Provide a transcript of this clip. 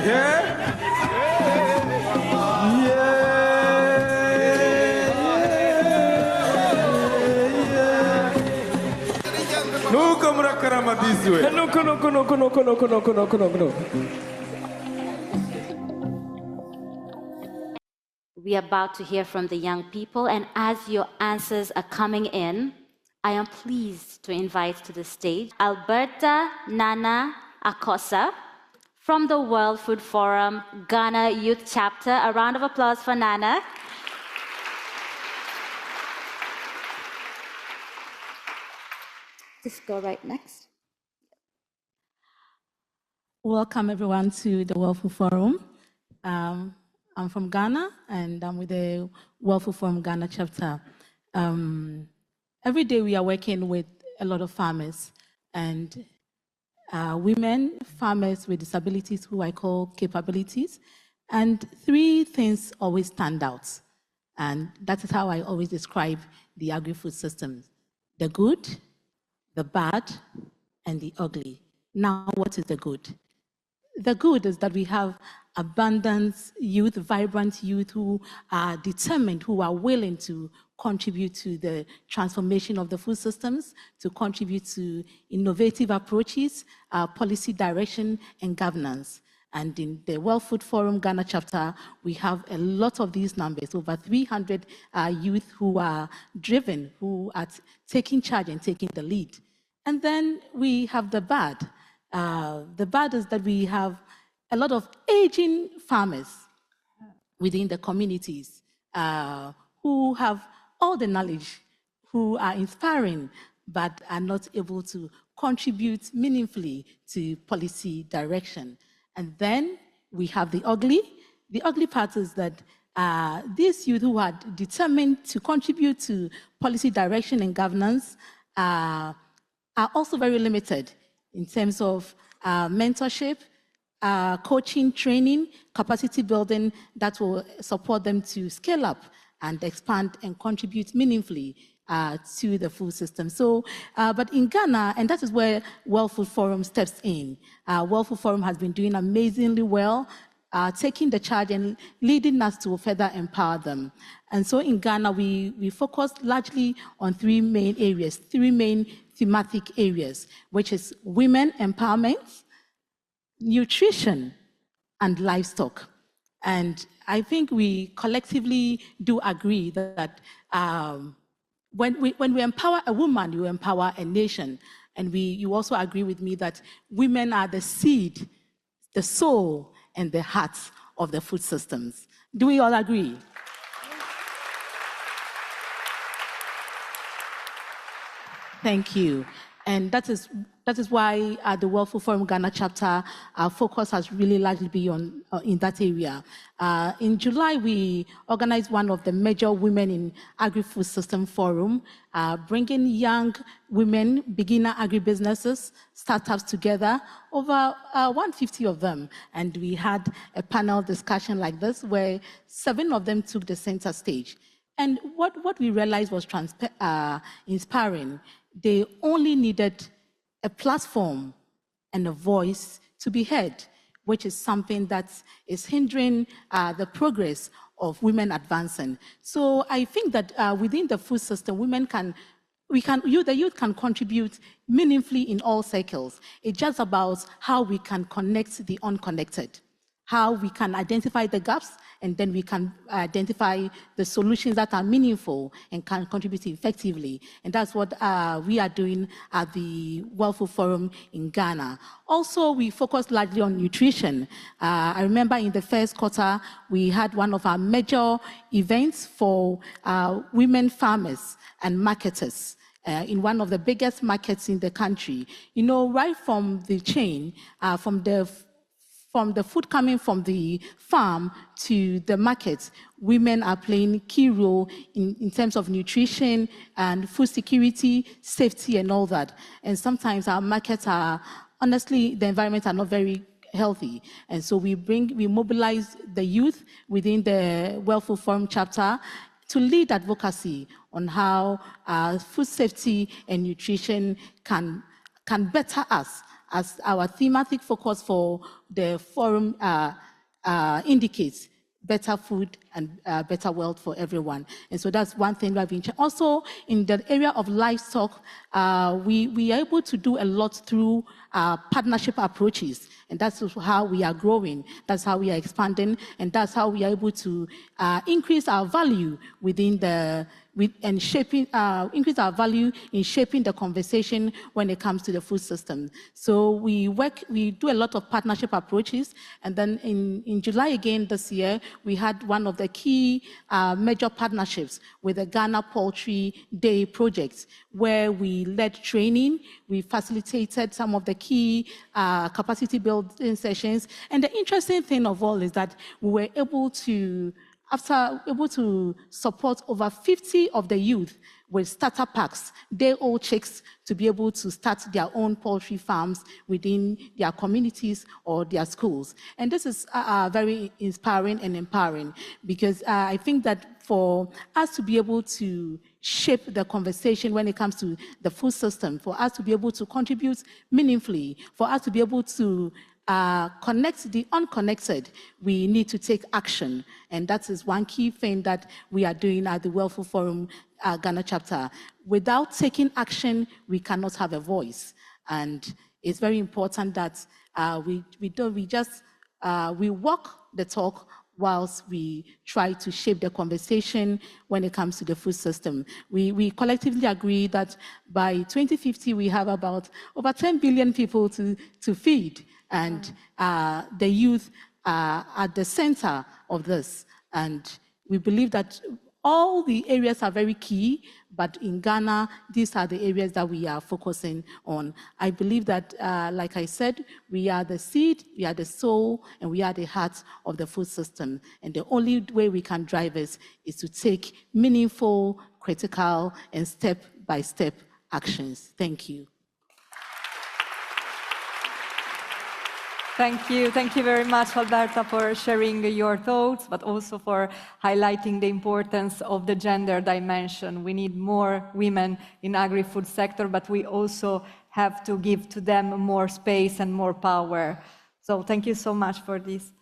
We are about to hear from the young people, and as your answers are coming in, I am pleased to invite to the stage Alberta Nana Akosa from the World Food Forum Ghana Youth Chapter. A round of applause for Nana. Just go right next. Welcome everyone to the World Food Forum. I'm from Ghana and I'm with the World Food Forum Ghana chapter. Every day we are working with a lot of farmers and women, farmers with disabilities who I call capabilities. And three things always stand out. And that is how I always describe the agri-food system: the good, the bad, and the ugly. Now, what is the good? The good is that we have abundant youth, vibrant youth who are determined, who are willing to contribute to the transformation of the food systems, to contribute to innovative approaches, policy direction, and governance. And in the World Food Forum Ghana chapter, we have a lot of these numbers, over 300 youth who are driven, who are taking charge and taking the lead. And then we have the bad. The bad is that we have a lot of aging farmers within the communities who have all the knowledge, who are inspiring, but are not able to contribute meaningfully to policy direction. And then we have the ugly. The ugly part is that these youth who are determined to contribute to policy direction and governance are also very limited in terms of mentorship, coaching, training, capacity building that will support them to scale up and expand and contribute meaningfully to the food system. So, but in Ghana, and that is where World Food Forum steps in. World Food Forum has been doing amazingly well, taking the charge and leading us to further empower them. And so in Ghana, we focus largely on three main areas, three main thematic areas, which is women empowerment, nutrition, and livestock. And I think we collectively do agree that when we empower a woman, you empower a nation. And you also agree with me that women are the seed, the soul, and the heart of the food systems. Do we all agree? Thank you. And that is why the World Food Forum Ghana chapter, our focus has really largely been in that area. In July, we organized one of the major Women in Agri-Food System Forum, bringing young women, beginner agribusinesses, startups together, over 150 of them. And we had a panel discussion like this where 7 of them took the center stage. And what we realized was inspiring. They only needed a platform and a voice to be heard, which is something that is hindering the progress of women advancing. So I think that within the food system, the youth can contribute meaningfully in all circles. It's just about how we can connect the unconnected, how we can identify the gaps, and then we can identify the solutions that are meaningful and can contribute effectively. And that's what we are doing at the World Food Forum in Ghana. Also, we focus largely on nutrition. I remember in the first quarter, we had one of our major events for women farmers and marketers. In one of the biggest markets in the country. You know, right from the chain, from the food coming from the farm to the market, women are playing a key role in terms of nutrition and food security, safety, and all that. And sometimes our markets are, honestly, the environment are not very healthy. And so we mobilize the youth within the World Food Forum chapter to lead advocacy on how food safety and nutrition can better us as our thematic focus for the forum indicates, better food and better wealth for everyone. And so that's one thing that we've been. Also, in the area of livestock, we are able to do a lot through partnership approaches. And that's how we are growing, that's how we are expanding, and that's how we are able to increase our value within the and shaping, increase our value in shaping the conversation when it comes to the food system. So we do a lot of partnership approaches, and then in July again this year, we had one of the key major partnerships with the Ghana Poultry Day project, where we led training, we facilitated some of the key capacity building sessions, and the interesting thing of all is that we were able to support over 50 of the youth with starter packs, day-old chicks, to be able to start their own poultry farms within their communities or their schools. And this is very inspiring and empowering, because I think that for us to be able to shape the conversation when it comes to the food system, for us to be able to contribute meaningfully, for us to be able to connect the unconnected, we need to take action. And that is one key thing that we are doing at the Wealth Forum Ghana chapter. Without taking action, we cannot have a voice. And it's very important that we walk the talk whilst we try to shape the conversation when it comes to the food system. We collectively agree that by 2050, we have about over 10 billion people to feed. And the youth are at the center of this. And we believe that all the areas are very key, but in Ghana, these are the areas that we are focusing on. I believe that, like I said, we are the seed, we are the soul, and we are the heart of the food system. And the only way we can drive this is to take meaningful, critical, and step-by-step actions. Thank you. Thank you very much, Alberta, for sharing your thoughts, but also for highlighting the importance of the gender dimension. We need more women in agri-food sector, but we also have to give to them more space and more power. So thank you so much for this.